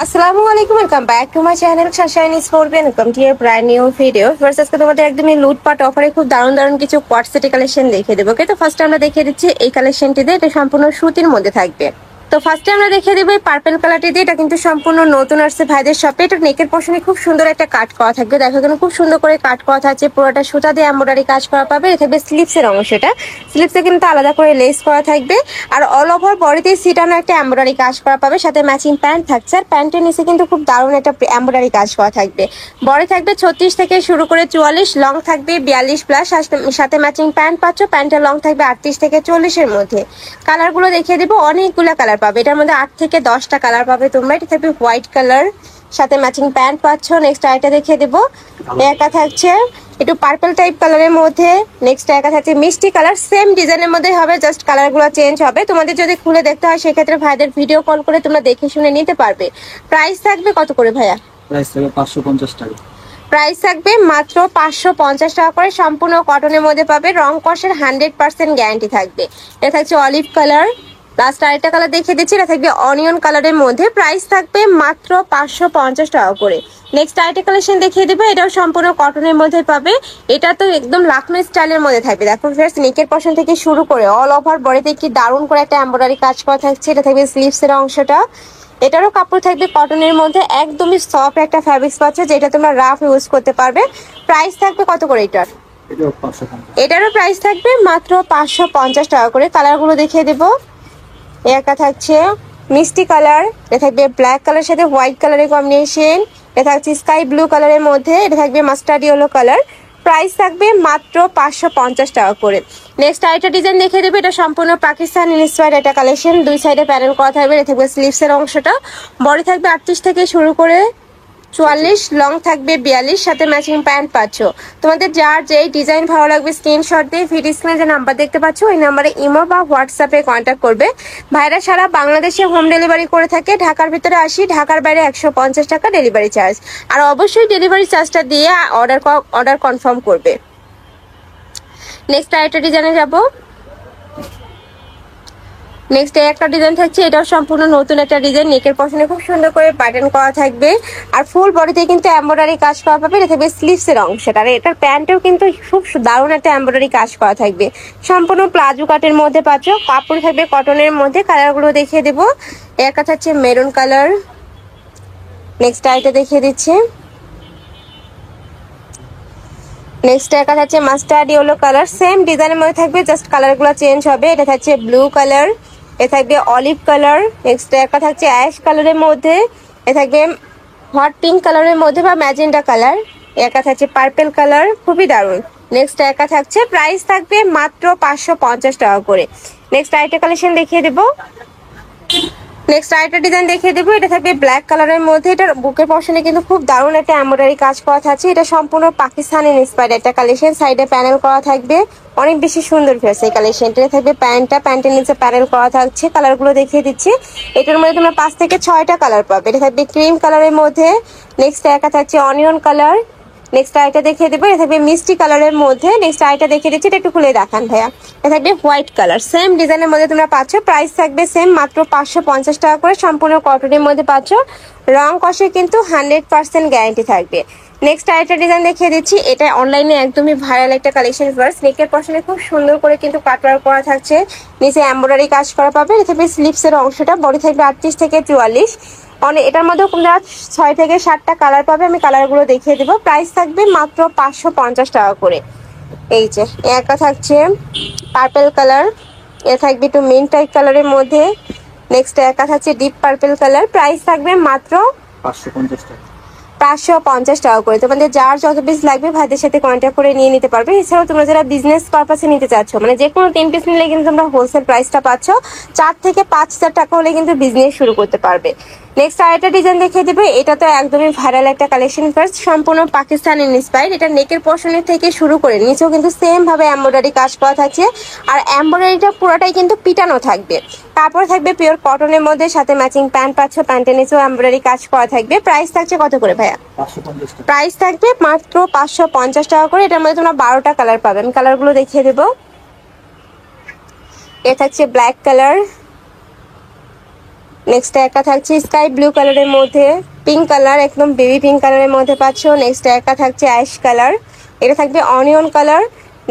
আসসালামু আলাইকুম, welcome back to my channel Sunshine sports, welcome to year brand new video. First আজকে তোমাদের একদমই লুটপাট অফারে খুব দারুণ দারুণ কিছু কোয়াড সেটি কালেকশন দেখিয়ে দেবো। ওকে, তো ফার্স্টে আমরা দেখিয়ে দিচ্ছি এই কালেকশনটিতে, এটা সম্পূর্ণ সুতির মধ্যে থাকবে। তো ফার্স্টে আমরা দেখিয়ে দেবো এই পার্পল কালারটি দিয়ে, এটা কিন্তু সম্পূর্ণ নতুন আসছে ভাইদের শপে। এটা নেকের পোর্শনে খুব সুন্দর একটা কাট করা থাকবে, দেখো এখানে খুব সুন্দর করে কাট করা থাকছে, পুরোটা সুতা দিয়ে এমব্রয়ডারি কাজ করা পাবে। এটা থাকবে স্লিপসের অংশটা, স্লিপসে কিন্তু আলাদা করে লেস করা থাকবে, আর অল ওভার বডিতে সিটানো একটা এমব্রয়ডারি কাজ করা পাবে, সাথে ম্যাচিং প্যান্ট থাকছে। আর প্যান্টের নিচে কিন্তু খুব দারুণ একটা এমব্রয়ডারি কাজ করা থাকবে। বডি থাকবে 36 থেকে শুরু করে 44, লং থাকবে 42 প্লাস, সাথে ম্যাচিং প্যান্ট পাচ্ছ। প্যান্টের লং থাকবে 38 থেকে 40-এর মধ্যে। কালারগুলো দেখিয়ে দেবো, অনেকগুলো কালার পাবে, এটার মধ্যে 8 থেকে 10টা কালার পাবে তোমরা। এটা থাকবে হোয়াইট কালার, সাথে ম্যাচিং প্যান্ট পাচ্ছ। নেক্সট আইটা দেখিয়ে দেবো, একা থাকছে একটু পার্পল টাইপ কালারের মধ্যে। নেক্সট একা থাকছে মিষ্টি কালার, সেম ডিজাইনের মধ্যে হবে, জাস্ট কালারগুলো চেঞ্জ হবে। তোমাদের যদি খুলে দেখতে হয় সেক্ষেত্রে ভাইদের ভিডিও কল করে তোমরা দেখে শুনে নিতে পারবে। প্রাইস থাকবে কত করে ভাইয়া? প্রাইস থাকবে 550 টাকা। প্রাইস থাকবে মাত্র 550 টাকা করে, সম্পূর্ণ কটনের মধ্যে পাবে, রং কষের 100% গ্যারান্টি থাকবে। এটা থাকছে অলিভ কালার, লাস্ট আরেকটা কালার দেখিয়ে দিচ্ছি, এটা থাকবে অনিয়ন কালারের মধ্যে। প্রাইস থাকবে মাত্র 550 টাকা করে। নেক্সট আরেকটা কালেকশন দেখিয়ে দেবো, এটাও সম্পূর্ণ কটনের মধ্যে পাবে। এটা তো একদম লাখনো স্টাইলের মধ্যে থাকবে, দেখো ফ্রেন্ডস নেকের পশন থেকে শুরু করে অল ওভার বডিতে কি দারুণ করে একটা এমব্রয়ডারি কাজ করা থাকছে। এটা থাকবে স্লিভসের অংশটা, এটারও কাপড় থাকবে কটনের মধ্যে, একদমই সফট একটা ফ্যাব্রিক্স পাচ্ছ, যেটা তোমরা রাফ ইউজ করতে পারবে। প্রাইস থাকবে কত করে এটার? এটারও প্রাইস থাকবে মাত্র 550 টাকা করে। কালারগুলো দেখিয়ে দেবো, একা থাকছে মিষ্টি কালার, এটা থাকবে ব্ল্যাক কালারের সাথে হোয়াইট কালারের কম্বিনেশন, এটা থাকছে স্কাই ব্লু কালারের মধ্যে, এটা থাকবে মাস্টার্ড ইয়েলো কালার। প্রাইস থাকবে মাত্র 550 টাকা করে। নেক্সট আরেকটা ডিজাইন দেখিয়ে দেবে, এটা সম্পূর্ণ পাকিস্তান ইন্সপায়ার্ড একটা কালেকশন, দুই সাইডে প্যানেল করা থাকবে। এটা থাকবে স্লিভসের অংশটা, বডি থাকবে 38 থেকে শুরু করে 44, লং থাকবে 42, সাথে ম্যাচিং প্যান্ট পাচ্ছ। তোমাদের যার যেই ডিজাইন ভালো লাগবে স্ক্রিনশট দিয়ে ভিডিও স্ক্রিনে যে নাম্বার দেখতে পাচ্ছ ওই নাম্বারে ইমো বা হোয়াটসঅ্যাপে কন্ট্যাক্ট করবে। ভাইরা সারা বাংলাদেশে হোম ডেলিভারি করে থাকে, ঢাকার ভিতরে 80, ঢাকার বাইরে 150 টাকা ডেলিভারি চার্জ। আর অবশ্যই ডেলিভারি চার্জটা দিয়ে অর্ডার কনফার্ম করবে। নেক্সট আরেকটা ডিজাইনে যাবো। নেক্সট একটা ডিজাইন থাকছে, এটাও সম্পূর্ণ নতুন একটা ডিজাইন, নেকের পশনে খুব সুন্দর করে প্যাটার্ন করা থাকবে, আর ফুল বডিতে কিন্তু এমব্রয়ডারি কাজ করা পাবে। এটা থাকবে স্লিভসের অংশটা, আর এটার প্যান্টেও কিন্তু খুব দারুণ একটা এমব্রয়ডারি কাজ করা থাকবে, সম্পূর্ণ প্লাজো কাটের মধ্যে পাচ্ছ। কাপড় থাকবে কটনের মধ্যে। কালারগুলো দেখিয়ে দেবো, একটা থাকছে মেরুন কালার, নেক্সট আইটা দেখিয়ে দিচ্ছি, নেক্সট একটা থাকছে মাস্টার্ড ইয়েলো কালার, সেম ডিজাইনের মধ্যে থাকবে, জাস্ট কালারগুলো চেঞ্জ হবে। এটা থাকছে ব্লু কালার, এ থাকবে অলিভ কালার, নেক্সট একটা থাকছে অ্যাশ কালারের মধ্যে, এ থাকবে হট পিঙ্ক কালারের মধ্যে বা ম্যাজেন্ডা কালার, একা থাকছে পার্পল কালার, খুবই দারুণ। নেক্সট একা থাকছে, প্রাইস থাকবে মাত্র 550 টাকা করে। নেক্সট আরেকটা কালেকশন দেখিয়ে দেবো, নেক্সট আরেকটা ডিজাইন দেখিয়ে দেবো, এটা থাকবে ব্ল্যাক কালারের মধ্যে। এটার বুকের পশনে কিন্তু খুব দারুণ একটা এমব্রয়ডারি কাজ করা থাকছে, এটা সম্পূর্ণ পাকিস্তানি ইন্সপায়ার্ড একটা কালেকশন, সাইডে প্যানেল করা থাকবে, অনেক বেশি সুন্দর ফেস এই কালেকশনটা। থাকবে প্যান্টটা, প্যান্টের নিচে প্যানেল করা থাকছে। কালারগুলো দেখিয়ে দিচ্ছি, এটার মধ্যে তোমরা 5 থেকে 6টা কালার পাবে। এটা থাকবে ক্রিম কালারের মধ্যে, নেক্সট একা থাকছে অনিয়ন কালার, নেক্সট আইটা দেখিয়ে দেবো, এটা থাকবে মিষ্টি কালারের মধ্যে। নেক্সট আইটা দেখিয়ে দিচ্ছি, এটা একটু খুলে দেখান ভাইয়া। এটা থাকবে হোয়াইট কালার, সেম ডিজাইনের মধ্যে তোমরা পাচ্ছ। প্রাইস থাকবে সেম, মাত্র 550 টাকা করে, সম্পূর্ণ কটনের মধ্যে পাচ্ছ, রং কষে কিন্তু 100% গ্যারান্টি থাকবে। নেক্সট আরেকটা ডিজাইন দেখিয়ে দিচ্ছি, এটা অনলাইনে একদমই ভাইরাল একটা কালেকশন। ফার্স্ট নেকের পশনে খুব সুন্দর করে কিন্তু কাটওয়ার্ক করা থাকছে, নিচে এমব্রয়ডারি কাজ করা পাবে। এটা থাকবে স্লিপসের অংশটা, বডি থাকবে 38 থেকে 44, অনেক এটার মধ্যে তোমরা 6 থেকে 7টা কালার পাবে, আমি কালারগুলো দেখিয়ে দেবো। প্রাইস থাকবে মাত্র 550 টাকা করে। এই যে একটা থাকছে পার্পল কালার, এ থাকবে একটু মিন্ট টাইপ কালারের মধ্যে, নেক্সট একা থাকছে ডিপ পার্পল কালার। প্রাইস থাকবে মাত্র 550 টাকা। 550 টাকা করে। তোমাদের যার যত পিস লাগবে ভাইদের সাথে কন্ট্যাক্ট করে নিয়ে নিতে পারবে। এছাড়াও তোমরা যারা বিজনেস পারপাসে নিতে চাচ্ছ, মানে যে কোনো 3 পিস নিলে কিন্তু তোমরা হোলসেল প্রাইসটা পাচ্ছ, 4 থেকে 5,000 টাকা হলে কিন্তু বিজনেস শুরু করতে পারবে। নেক্সট আরেকটা ডিজাইন দেখিয়ে দেবে, এটা তো একদমই ভাইরাল একটা কালেকশন। ফার্স্ট সম্পূর্ণ পাকিস্তানি ইন্সপায়ার্ড, এটা নেকের পোর্শনের থেকে শুরু করে নিচেও কিন্তু সেম ভাবে এমব্রয়ডারি কাজ করা থাকছে, আর এমব্রয়ডারিটা পুরোটাই কিন্তু পিটানো থাকবে। কাপড় থাকবে পিওর কটনের মধ্যে, সাথে ম্যাচিং প্যান্ট পাচ্ছ, প্যান্টের নিচেও এমব্রয়ডারি কাজ করা থাকবে। প্রাইস থাকছে কত করে ভাইয়া? 550 টাকা। প্রাইস থাকবে মাত্র 550 টাকা করে। এটার মধ্যে তোমরা 12টা কালার পাবে, আমি কালারগুলো দেখিয়ে দেবো। এ থাকছে ব্ল্যাক কালার, নেক্সট একটা থাকছে স্কাই ব্লু কালারের মধ্যে, পিঙ্ক কালার, একদম বেবি পিঙ্ক কালারের মধ্যে পাচ্ছ। নেক্সট একটা থাকছে অ্যাশ কালার, এটা থাকবে অনিয়ন কালার।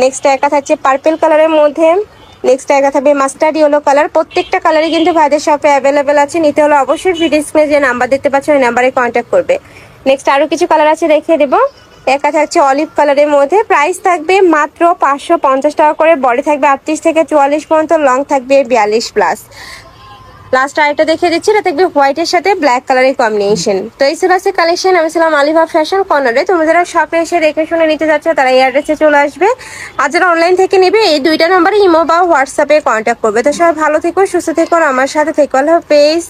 নেক্সট একটা থাকছে পার্পল কালারের মধ্যে। নেক্সট একটা থাকবে মাস্টার্ড ইয়েলো কালার। প্রত্যেকটা কালারই কিন্তু ভাইদের শপে অ্যাভেলেবেল আছে। নিতে হলে অবশ্যই ভিডিও স্ক্রিনে যে নাম্বার দেখতে পাচ্ছ ওই নাম্বারে কন্ট্যাক্ট করবে। নেক্সট আরও কিছু কালার আছে দেখিয়ে দেবো। একটা থাকছে অলিভ কালারের মধ্যে, প্রাইস থাকবে মাত্র 550 টাকা করে। বডি থাকবে 38 থেকে 44 পর্যন্ত, লং থাকবে 42+। লাস্ট আরেকটা দেখিয়ে দিচ্ছি, এটা দেখবে হোয়াইটের সাথে ব্ল্যাক কালারের কম্বিনেশন। তো এই ছিল আছে কালেকশন। আমি ছিলাম আলিফা ফ্যাশন কর্নারে। তোমরা যারা শপে এসে দেখে শুনে নিতে যাচ্ছ তারা এই অ্যাড্রেসে চলে আসবে, আর যারা অনলাইন থেকে নেবে এই দুইটা নাম্বারে ইমো বা হোয়াটসঅ্যাপে কন্ট্যাক্ট করবে। তো সবাই ভালো থেকো, সুস্থ থেকো, আর আমার সাথে থেকো। আল্লাহ হাফেজ।